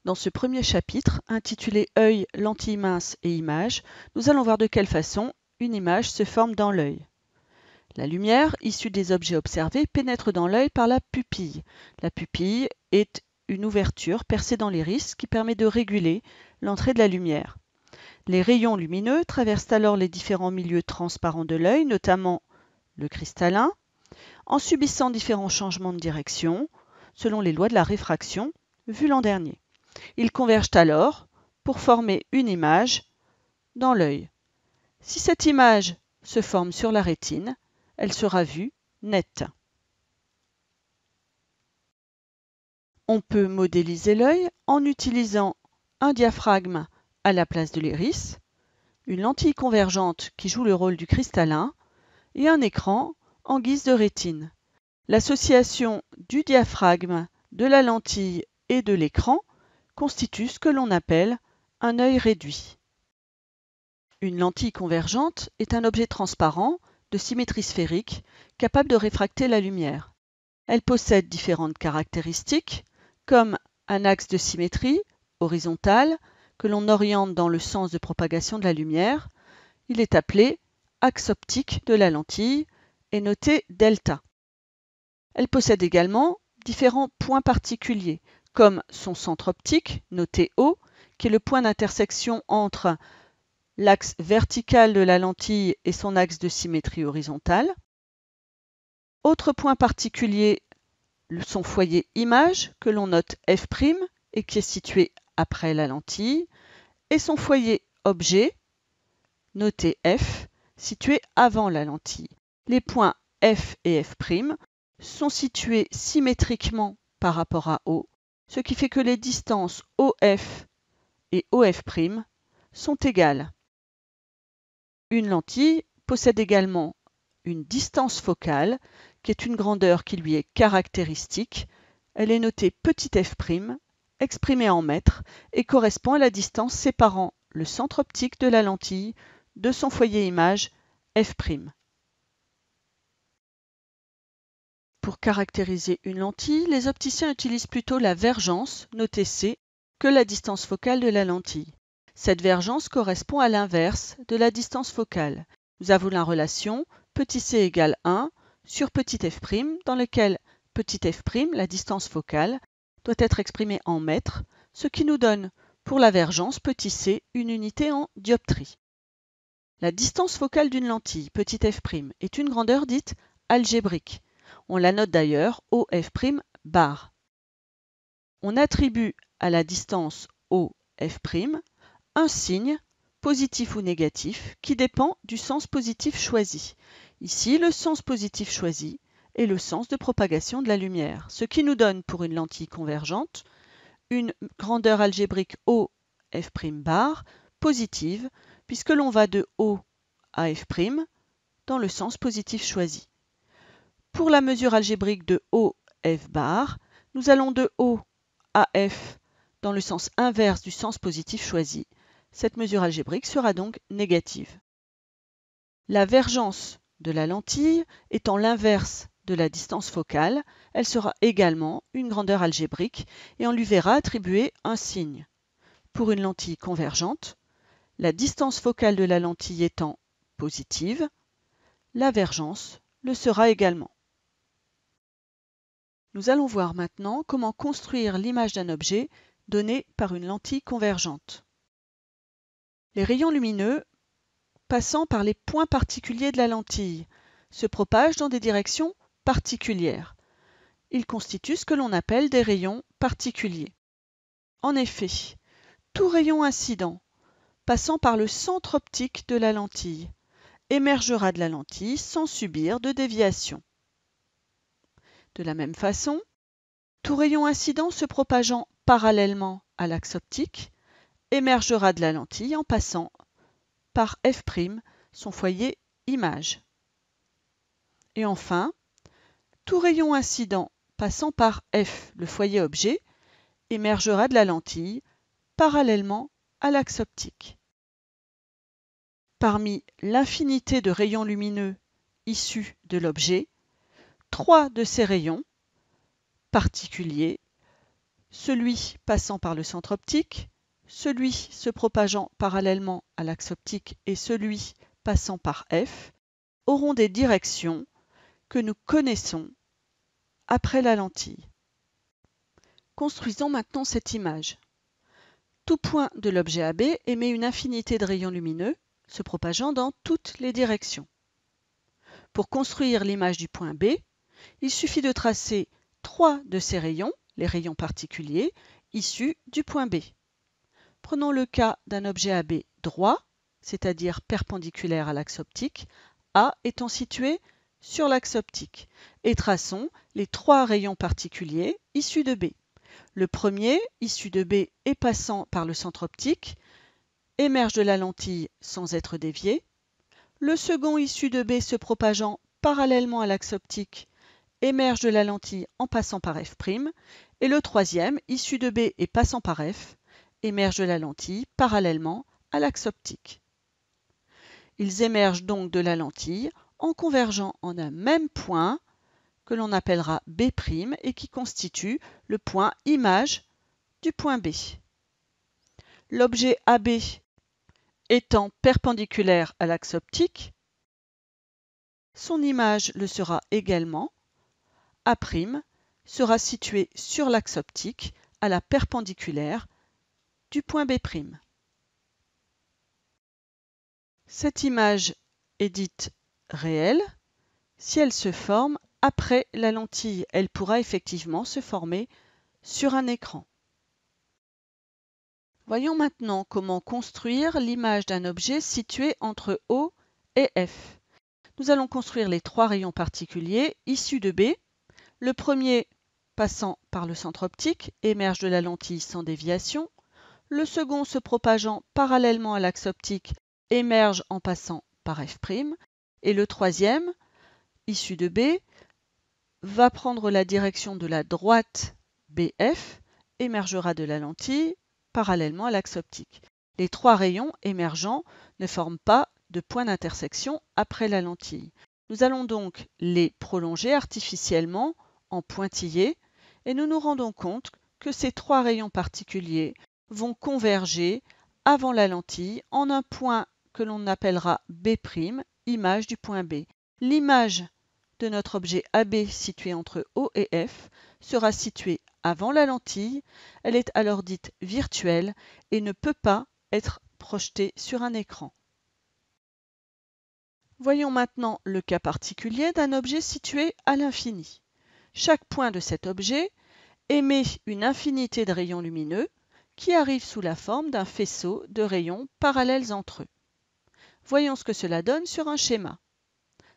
Dans ce premier chapitre, intitulé « Œil, lentille mince et image », nous allons voir de quelle façon une image se forme dans l'œil. La lumière, issue des objets observés, pénètre dans l'œil par la pupille. La pupille est une ouverture percée dans l'iris qui permet de réguler l'entrée de la lumière. Les rayons lumineux traversent alors les différents milieux transparents de l'œil, notamment le cristallin, en subissant différents changements de direction selon les lois de la réfraction vues l'an dernier. Ils convergent alors pour former une image dans l'œil. Si cette image se forme sur la rétine, elle sera vue nette. On peut modéliser l'œil en utilisant un diaphragme à la place de l'iris, une lentille convergente qui joue le rôle du cristallin et un écran en guise de rétine. L'association du diaphragme, de la lentille et de l'écran constitue ce que l'on appelle un œil réduit. Une lentille convergente est un objet transparent de symétrie sphérique capable de réfracter la lumière. Elle possède différentes caractéristiques comme un axe de symétrie horizontal que l'on oriente dans le sens de propagation de la lumière. Il est appelé axe optique de la lentille et noté delta. Elle possède également différents points particuliers comme son centre optique, noté O, qui est le point d'intersection entre l'axe vertical de la lentille et son axe de symétrie horizontale. Autre point particulier, son foyer image, que l'on note F' et qui est situé après la lentille, et son foyer objet, noté F, situé avant la lentille. Les points F et F' sont situés symétriquement par rapport à O, ce qui fait que les distances OF et OF' sont égales. Une lentille possède également une distance focale, qui est une grandeur qui lui est caractéristique. Elle est notée petit f', exprimée en mètres, et correspond à la distance séparant le centre optique de la lentille de son foyer image f'. Pour caractériser une lentille, les opticiens utilisent plutôt la vergence, notée C, que la distance focale de la lentille. Cette vergence correspond à l'inverse de la distance focale. Nous avons la relation petit c égale 1 sur petit f', dans lequel petit f', la distance focale, doit être exprimée en mètres, ce qui nous donne pour la vergence petit c une unité en dioptrie. La distance focale d'une lentille, petit f', est une grandeur dite algébrique. On la note d'ailleurs OF' bar. On attribue à la distance OF' un signe, positif ou négatif, qui dépend du sens positif choisi. Ici, le sens positif choisi est le sens de propagation de la lumière, ce qui nous donne pour une lentille convergente une grandeur algébrique OF' bar positive, puisque l'on va de O à F' dans le sens positif choisi. Pour la mesure algébrique de OF bar, nous allons de O à F dans le sens inverse du sens positif choisi. Cette mesure algébrique sera donc négative. La vergence de la lentille étant l'inverse de la distance focale, elle sera également une grandeur algébrique et on lui verra attribuer un signe. Pour une lentille convergente, la distance focale de la lentille étant positive, la vergence le sera également. Nous allons voir maintenant comment construire l'image d'un objet donné par une lentille convergente. Les rayons lumineux, passant par les points particuliers de la lentille, se propagent dans des directions particulières. Ils constituent ce que l'on appelle des rayons particuliers. En effet, tout rayon incident passant par le centre optique de la lentille émergera de la lentille sans subir de déviation. De la même façon, tout rayon incident se propageant parallèlement à l'axe optique émergera de la lentille en passant par F', son foyer image. Et enfin, tout rayon incident passant par F, le foyer objet, émergera de la lentille parallèlement à l'axe optique. Parmi l'infinité de rayons lumineux issus de l'objet, 3 de ces rayons particuliers celui passant par le centre optique, celui se propageant parallèlement à l'axe optique et celui passant par F, auront des directions que nous connaissons après la lentille. Construisons maintenant cette image. Tout point de l'objet AB émet une infinité de rayons lumineux se propageant dans toutes les directions. Pour construire l'image du point B, il suffit de tracer 3 de ces rayons, les rayons particuliers, issus du point B. Prenons le cas d'un objet AB droit, c'est-à-dire perpendiculaire à l'axe optique, A étant situé sur l'axe optique, et traçons les 3 rayons particuliers issus de B. Le premier, issu de B et passant par le centre optique, émerge de la lentille sans être dévié. Le second, issu de B se propageant parallèlement à l'axe optique, émerge de la lentille en passant par F'. Et le troisième, issu de B et passant par F, émerge de la lentille parallèlement à l'axe optique. Ils émergent donc de la lentille en convergeant en un même point que l'on appellera B' et qui constitue le point image du point B. L'objet AB étant perpendiculaire à l'axe optique, son image le sera également. A' sera situé sur l'axe optique à la perpendiculaire du point B'. Cette image est dite réelle si elle se forme après la lentille. Elle pourra effectivement se former sur un écran. Voyons maintenant comment construire l'image d'un objet situé entre O et F. Nous allons construire les 3 rayons particuliers issus de B. Le premier, passant par le centre optique, émerge de la lentille sans déviation. Le second, se propageant parallèlement à l'axe optique, émerge en passant par F'. Et le troisième, issu de B, va prendre la direction de la droite BF, émergera de la lentille parallèlement à l'axe optique. Les 3 rayons émergents ne forment pas de point d'intersection après la lentille. Nous allons donc les prolonger artificiellement en pointillés et nous nous rendons compte que ces 3 rayons particuliers vont converger avant la lentille en un point que l'on appellera B', image du point B. L'image de notre objet AB situé entre O et F sera située avant la lentille, elle est alors dite virtuelle et ne peut pas être projetée sur un écran. Voyons maintenant le cas particulier d'un objet situé à l'infini. Chaque point de cet objet émet une infinité de rayons lumineux qui arrivent sous la forme d'un faisceau de rayons parallèles entre eux. Voyons ce que cela donne sur un schéma.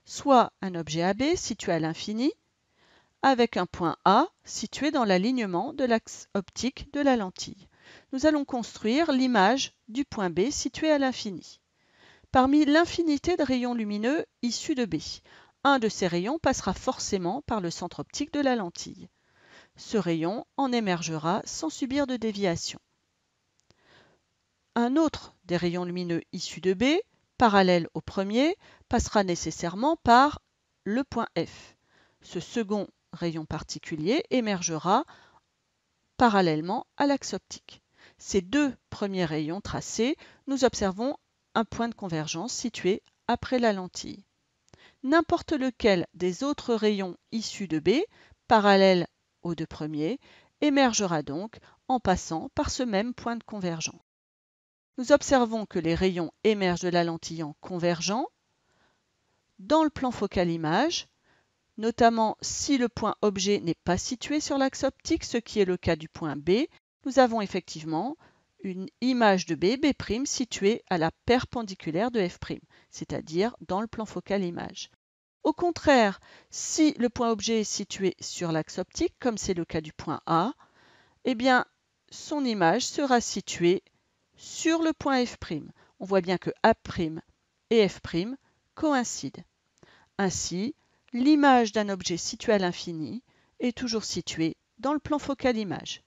Soit un objet AB situé à l'infini, avec un point A situé dans l'alignement de l'axe optique de la lentille. Nous allons construire l'image du point B situé à l'infini. Parmi l'infinité de rayons lumineux issus de B, un de ces rayons passera forcément par le centre optique de la lentille. Ce rayon en émergera sans subir de déviation. Un autre des rayons lumineux issus de B, parallèle au premier, passera nécessairement par le point F. Ce second rayon particulier émergera parallèlement à l'axe optique. Ces 2 premiers rayons tracés, nous observons un point de convergence situé après la lentille. N'importe lequel des autres rayons issus de B, parallèle aux 2 premiers, émergera donc en passant par ce même point de convergence. Nous observons que les rayons émergent de la lentille en convergeant dans le plan focal image, notamment si le point objet n'est pas situé sur l'axe optique, ce qui est le cas du point B, nous avons effectivement une image de B', B' située à la perpendiculaire de F', c'est-à-dire dans le plan focal image. Au contraire, si le point objet est situé sur l'axe optique, comme c'est le cas du point A, eh bien, son image sera située sur le point F'. On voit bien que A' et F' coïncident. Ainsi, l'image d'un objet situé à l'infini est toujours située dans le plan focal image.